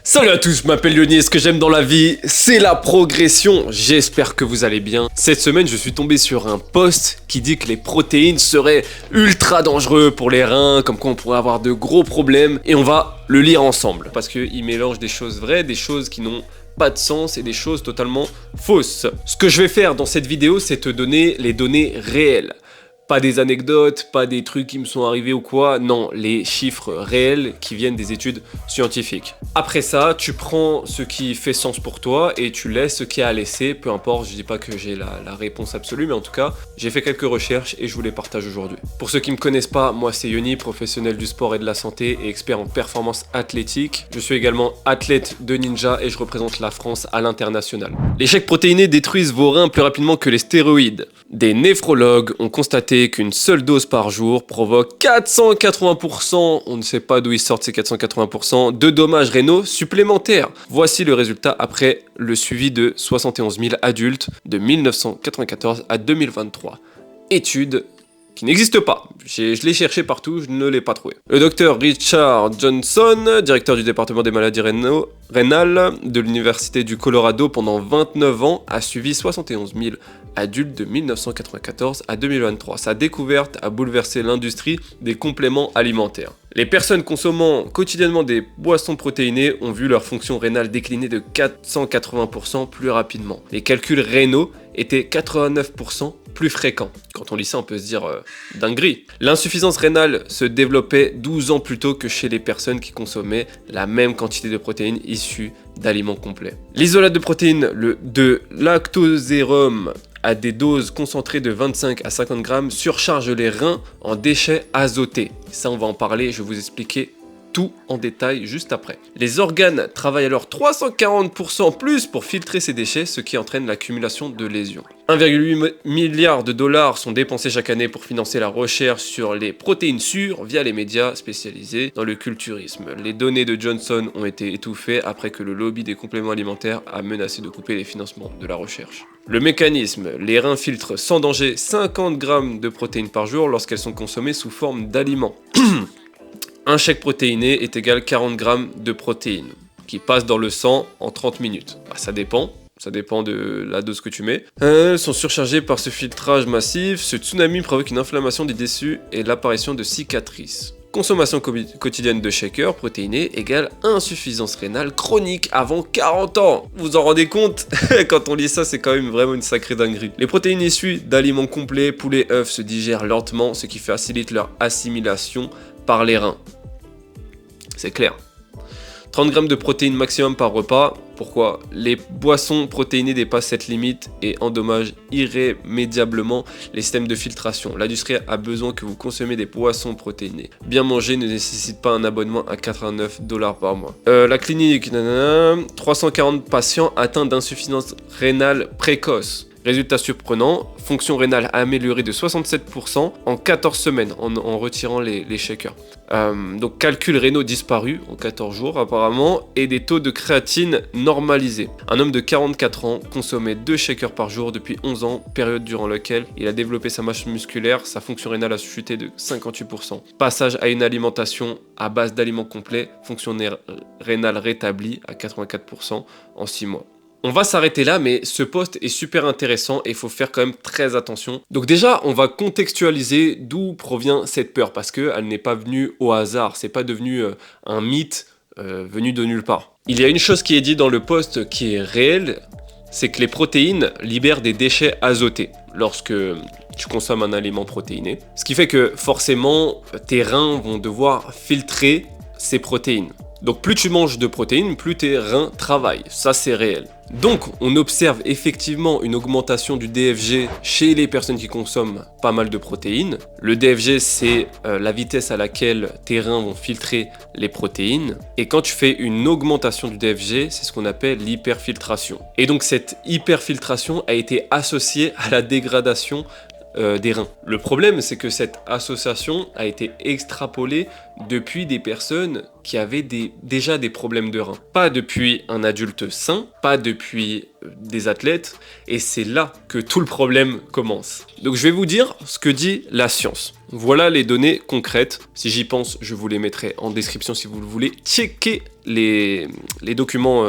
Salut à tous, je m'appelle Yoni et ce que j'aime dans la vie, c'est la progression. J'espère que vous allez bien. Cette semaine, je suis tombé sur un post qui dit que les protéines seraient ultra dangereux pour les reins, comme quoi on pourrait avoir de gros problèmes, et on va le lire ensemble. Parce qu'il mélange des choses vraies, des choses qui n'ont pas de sens et des choses totalement fausses. Ce que je vais faire dans cette vidéo, c'est te donner les données réelles. Pas des anecdotes, pas des trucs qui me sont arrivés ou quoi, non, les chiffres réels qui viennent des études scientifiques. Après ça, tu prends ce qui fait sens pour toi et tu laisses ce qui est à laisser, peu importe, je dis pas que j'ai la réponse absolue, mais en tout cas, j'ai fait quelques recherches et je vous les partage aujourd'hui. Pour ceux qui me connaissent pas, moi c'est Yoni, professionnel du sport et de la santé et expert en performance athlétique. Je suis également athlète de ninja et je représente la France à l'international. Les shakes protéinés détruisent vos reins plus rapidement que les stéroïdes. Des néphrologues ont constaté qu'une seule dose par jour provoque 480%, on ne sait pas d'où ils sortent ces 480%, de dommages rénaux supplémentaires. Voici le résultat après le suivi de 71 000 adultes de 1994 à 2023. Étude qui n'existe pas. Je l'ai cherché partout, je ne l'ai pas trouvé. Le docteur Richard Johnson, directeur du département des maladies rénales de l'Université du Colorado pendant 29 ans, a suivi 71 000 adultes de 1994 à 2023. Sa découverte a bouleversé l'industrie des compléments alimentaires. Les personnes consommant quotidiennement des boissons protéinées ont vu leur fonction rénale décliner de 480% plus rapidement. Les calculs rénaux étaient 89% plus fréquents. Quand on lit ça, on peut se dire dinguerie. L'insuffisance rénale se développait 12 ans plus tôt que chez les personnes qui consommaient la même quantité de protéines issues d'aliments complets. L'isolate de protéines, de lactosérum, à des doses concentrées de 25 à 50 grammes, surcharge les reins en déchets azotés. Ça, on va en parler, je vais vous expliquer tout en détail juste après. Les organes travaillent alors 340% plus pour filtrer ces déchets, ce qui entraîne l'accumulation de lésions. 1,8 milliard de dollars sont dépensés chaque année pour financer la recherche sur les protéines sûres via les médias spécialisés dans le culturisme. Les données de Johnson ont été étouffées après que le lobby des compléments alimentaires a menacé de couper les financements de la recherche. Le mécanisme, les reins filtrent sans danger 50 grammes de protéines par jour lorsqu'elles sont consommées sous forme d'aliments. Un shake protéiné est égal à 40 grammes de protéines qui passent dans le sang en 30 minutes. Ça dépend de la dose que tu mets. Elles sont surchargées par ce filtrage massif. Ce tsunami provoque une inflammation des tissus et l'apparition de cicatrices. Consommation quotidienne de shakers protéinés égale insuffisance rénale chronique avant 40 ans. Vous vous en rendez compte? Quand on lit ça, c'est quand même vraiment une sacrée dinguerie. Les protéines issues d'aliments complets, poulet, œufs, se digèrent lentement, ce qui facilite leur assimilation par les reins. C'est clair. 30 grammes de protéines maximum par repas. Pourquoi? Les boissons protéinées dépassent cette limite et endommagent irrémédiablement les systèmes de filtration. L'industrie a besoin que vous consommez des boissons protéinées. Bien manger ne nécessite pas un abonnement à 89 $ par mois. La clinique, 340 patients atteints d'insuffisance rénale précoce. Résultat surprenant, fonction rénale améliorée de 67% en 14 semaines en retirant les shakers. Donc calcul rénaux disparu en 14 jours apparemment et des taux de créatine normalisés. Un homme de 44 ans consommait 2 shakers par jour depuis 11 ans, période durant laquelle il a développé sa masse musculaire, sa fonction rénale a chuté de 58%. Passage à une alimentation à base d'aliments complets, fonction rénale rétablie à 84% en 6 mois. On va s'arrêter là, mais ce post est super intéressant et il faut faire quand même très attention. Donc déjà, on va contextualiser d'où provient cette peur, parce qu'elle n'est pas venue au hasard, c'est pas devenu un mythe venu de nulle part. Il y a une chose qui est dit dans le post qui est réelle, c'est que les protéines libèrent des déchets azotés lorsque tu consommes un aliment protéiné. Ce qui fait que forcément, tes reins vont devoir filtrer ces protéines. Donc plus tu manges de protéines, plus tes reins travaillent, ça c'est réel. Donc on observe effectivement une augmentation du DFG chez les personnes qui consomment pas mal de protéines. Le DFG c'est la vitesse à laquelle tes reins vont filtrer les protéines. Et quand tu fais une augmentation du DFG, c'est ce qu'on appelle l'hyperfiltration. Et donc cette hyperfiltration a été associée à la dégradation des reins. Le problème, c'est que cette association a été extrapolée depuis des personnes qui avaient déjà des problèmes de reins. Pas depuis un adulte sain, pas depuis des athlètes, et c'est là que tout le problème commence. Donc je vais vous dire ce que dit la science. Voilà les données concrètes. Si j'y pense, je vous les mettrai en description si vous le voulez. Checkez les documents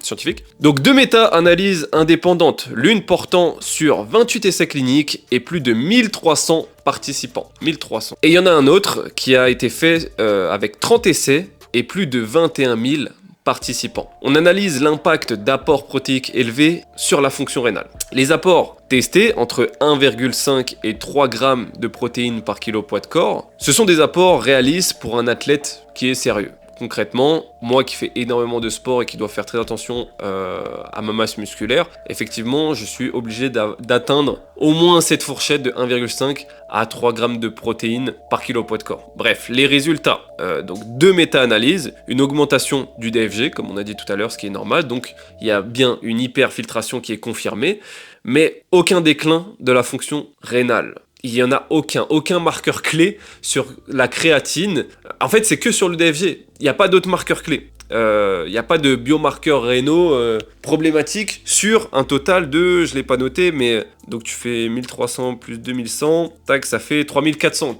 scientifiques. Donc 2 méta-analyses indépendantes, l'une portant sur 28 essais cliniques et plus de 1300 participants. 1300. Et il y en a un autre qui a été fait avec 30 essais et plus de 21 000 participants. On analyse l'impact d'apports protéiques élevés sur la fonction rénale. Les apports testés, entre 1,5 et 3 grammes de protéines par kilo poids de corps, ce sont des apports réalistes pour un athlète qui est sérieux. Concrètement, moi qui fais énormément de sport et qui dois faire très attention à ma masse musculaire, effectivement, je suis obligé d'atteindre au moins cette fourchette de 1,5 à 3 grammes de protéines par kilo poids de corps. Bref, les résultats. Donc 2 méta-analyses, une augmentation du DFG, comme on a dit tout à l'heure, ce qui est normal. Donc il y a bien une hyperfiltration qui est confirmée, mais aucun déclin de la fonction rénale. Il n'y en a aucun marqueur clé sur la créatine. En fait, c'est que sur le DFG. Il n'y a pas d'autres marqueurs clés. Il n'y a pas de biomarqueurs rénaux problématiques sur un total de, je ne l'ai pas noté, mais donc tu fais 1300 plus 2100, tac, ça fait 3400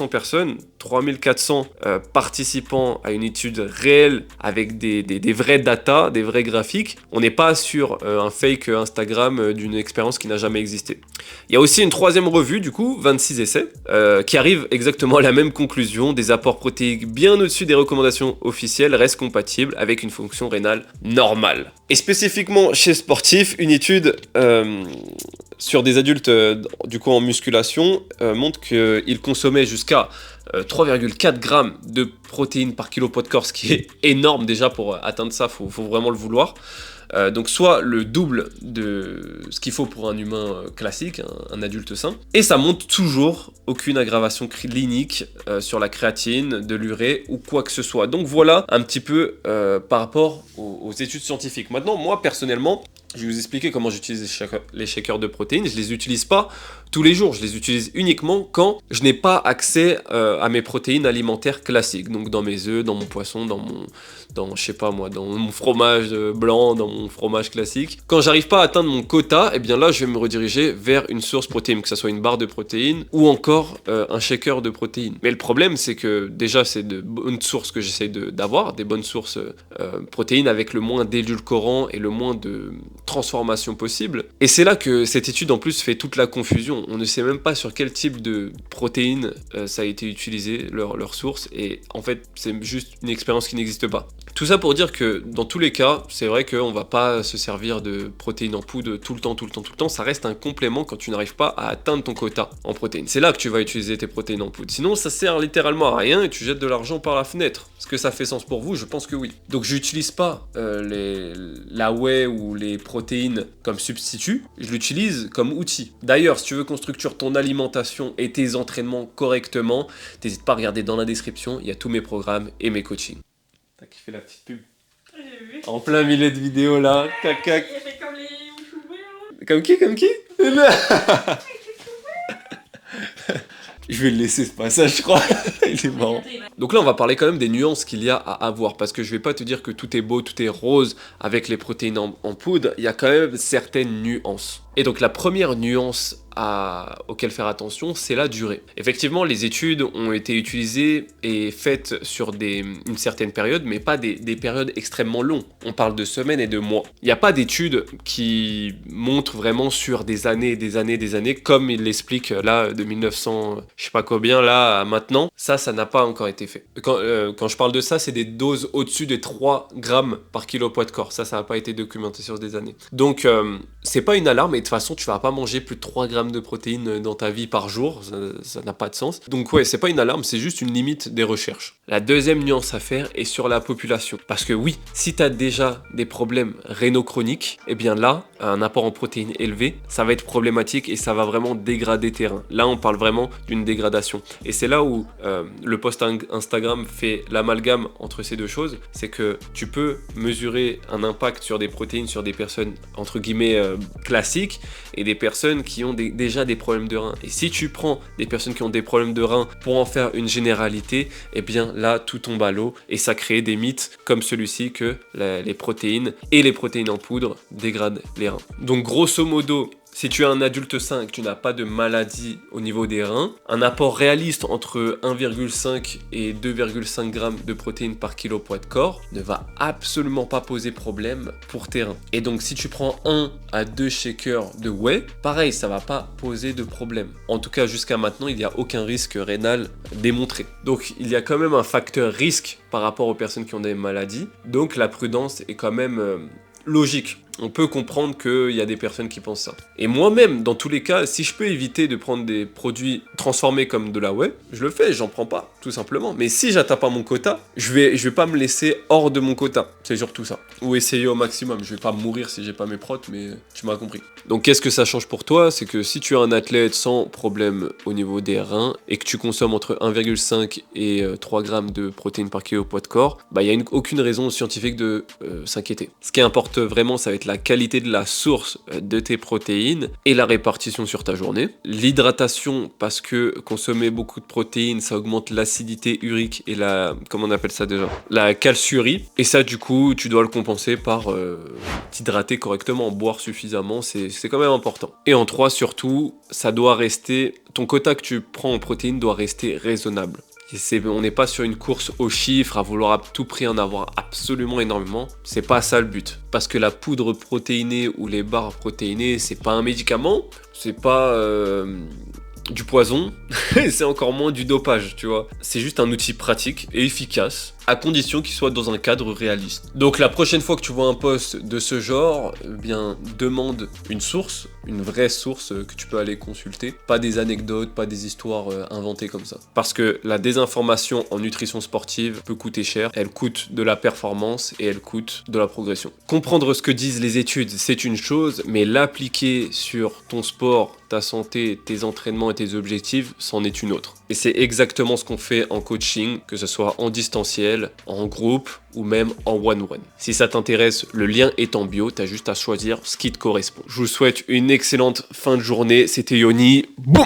personnes, 3400 participants à une étude réelle avec des vrais data, des vrais graphiques. On n'est pas sur un fake Instagram d'une expérience qui n'a jamais existé. Il y a aussi une 3e revue, du coup, 26 essais, qui arrive exactement à la même conclusion. Des apports protéiques bien au-dessus des recommandations officielles restent compatibles avec une fonction rénale normale. Et spécifiquement chez sportifs, une étude sur des adultes du coup en musculation montre qu'ils consommaient jusqu'à 3,4 grammes de protéines par kilo poids de corps, ce qui est énorme déjà. Pour atteindre ça, faut vraiment le vouloir. Donc soit le double de ce qu'il faut pour un humain classique, un adulte sain, et ça montre toujours aucune aggravation clinique sur la créatine, de l'urée ou quoi que ce soit. Donc voilà un petit peu par rapport aux études scientifiques. Maintenant, moi personnellement, je vais vous expliquer comment j'utilise les shakers de protéines. Je les utilise pas tous les jours, je les utilise uniquement quand je n'ai pas accès à mes protéines alimentaires classiques. Donc dans mes œufs, dans mon poisson, dans je sais pas moi, dans mon fromage blanc, dans mon fromage classique. Quand j'arrive pas à atteindre mon quota, et bien là je vais me rediriger vers une source protéine, que ce soit une barre de protéines ou encore un shaker de protéines. Mais le problème c'est que déjà c'est de bonnes sources que j'essaie d'avoir, des bonnes sources protéines avec le moins d'édulcorants et le moins de transformation possible. Et c'est là que cette étude en plus fait toute la confusion. On ne sait même pas sur quel type de protéines ça a été utilisé, leur source, et en fait c'est juste une expérience qui n'existe pas. Tout ça pour dire que dans tous les cas, c'est vrai qu'on va pas se servir de protéines en poudre tout le temps, ça reste un complément quand tu n'arrives pas à atteindre ton quota en protéines. C'est là que tu vas utiliser tes protéines en poudre. Sinon ça sert littéralement à rien et tu jettes de l'argent par la fenêtre. Est-ce que ça fait sens pour vous? Je pense que oui. Donc j'utilise pas la whey ou les protéines comme substitut, je l'utilise comme outil. D'ailleurs, si tu veux qu'on structure ton alimentation et tes entraînements correctement, n'hésite pas à regarder dans la description, il y a tous mes programmes et mes coachings. T'as kiffé la petite pub? J'ai vu. En plein milieu de vidéo là, cacac. Il a fait comme les youtubeurs. Comme qui Je vais le laisser ce passage, je crois. Il est marrant. Donc là, on va parler quand même des nuances qu'il y a à avoir, parce que je vais pas te dire que tout est beau, tout est rose avec les protéines en poudre. Il y a quand même certaines nuances. Et donc la première nuance auquel faire attention, c'est la durée. Effectivement, les études ont été utilisées et faites sur une certaine période, mais pas des périodes extrêmement longues. On parle de semaines et de mois. Il n'y a pas d'études qui montrent vraiment sur des années et des années et des années, comme il l'explique là, de 1900, je sais pas combien, là, à maintenant. Ça n'a pas encore été fait. Quand je parle de ça, c'est des doses au-dessus des 3 grammes par kilo poids de corps. Ça n'a pas été documenté sur des années. Donc, c'est pas une alarme, et de toute façon, tu vas pas manger plus de 3 grammes de protéines dans ta vie par jour, ça n'a pas de sens. Donc ouais, c'est pas une alarme, c'est juste une limite des recherches. La deuxième nuance à faire est sur la population. Parce que oui, si tu as déjà des problèmes rénaux chroniques, et bien là, un apport en protéines élevé, ça va être problématique et ça va vraiment dégrader tes reins. Là, on parle vraiment d'une dégradation. Et c'est là où le post Instagram fait l'amalgame entre ces deux choses, c'est que tu peux mesurer un impact sur des protéines sur des personnes entre guillemets classiques, diabétiques et des personnes qui ont déjà des problèmes de reins. Et si tu prends des personnes qui ont des problèmes de reins pour en faire une généralité, eh bien là, tout tombe à l'eau et ça crée des mythes comme celui-ci que les protéines et les protéines en poudre dégradent les reins. Donc grosso modo, si tu es un adulte sain et que tu n'as pas de maladie au niveau des reins, un apport réaliste entre 1,5 et 2,5 grammes de protéines par kilo poids de corps ne va absolument pas poser problème pour tes reins. Et donc si tu prends 1 à 2 shakers de whey, pareil, ça va pas poser de problème. En tout cas, jusqu'à maintenant, il n'y a aucun risque rénal démontré. Donc il y a quand même un facteur risque par rapport aux personnes qui ont des maladies. Donc la prudence est quand même logique. On peut comprendre qu'il y a des personnes qui pensent ça. Et moi-même, dans tous les cas, si je peux éviter de prendre des produits transformés comme de la whey, je le fais, j'en prends pas, tout simplement. Mais si j'atteins pas mon quota, je vais pas me laisser hors de mon quota. C'est surtout ça. Ou essayer au maximum. Je vais pas mourir si j'ai pas mes protes, mais tu m'as compris. Donc qu'est-ce que ça change pour toi? C'est que si tu es un athlète sans problème au niveau des reins et que tu consommes entre 1,5 et 3 grammes de protéines par kilo poids de corps, bah il y a aucune raison scientifique de s'inquiéter. Ce qui importe vraiment, ça va être la qualité de la source de tes protéines et la répartition sur ta journée. L'hydratation, parce que consommer beaucoup de protéines, ça augmente l'acidité urique et comment on appelle ça déjà? La calciurie. Et ça, du coup, tu dois le compenser par t'hydrater correctement, boire suffisamment, c'est quand même important. Et en 3, surtout, ça doit rester, ton quota que tu prends en protéines doit rester raisonnable. On n'est pas sur une course aux chiffres, à vouloir à tout prix en avoir absolument énormément. C'est pas ça le but. Parce que la poudre protéinée ou les barres protéinées, c'est pas un médicament, c'est pas du poison, et c'est encore moins du dopage, tu vois. C'est juste un outil pratique et efficace, à condition qu'il soit dans un cadre réaliste. Donc la prochaine fois que tu vois un post de ce genre, eh bien demande une source, une vraie source que tu peux aller consulter. Pas des anecdotes, pas des histoires inventées comme ça. Parce que la désinformation en nutrition sportive peut coûter cher. Elle coûte de la performance et elle coûte de la progression. Comprendre ce que disent les études, c'est une chose, mais l'appliquer sur ton sport, ta santé, tes entraînements et tes objectifs, c'en est une autre. Et c'est exactement ce qu'on fait en coaching, que ce soit en distanciel, en groupe ou même en one-one. Si ça t'intéresse, le lien est en bio, t'as juste à choisir ce qui te correspond. Je vous souhaite une excellente fin de journée, c'était Yoni. Boum!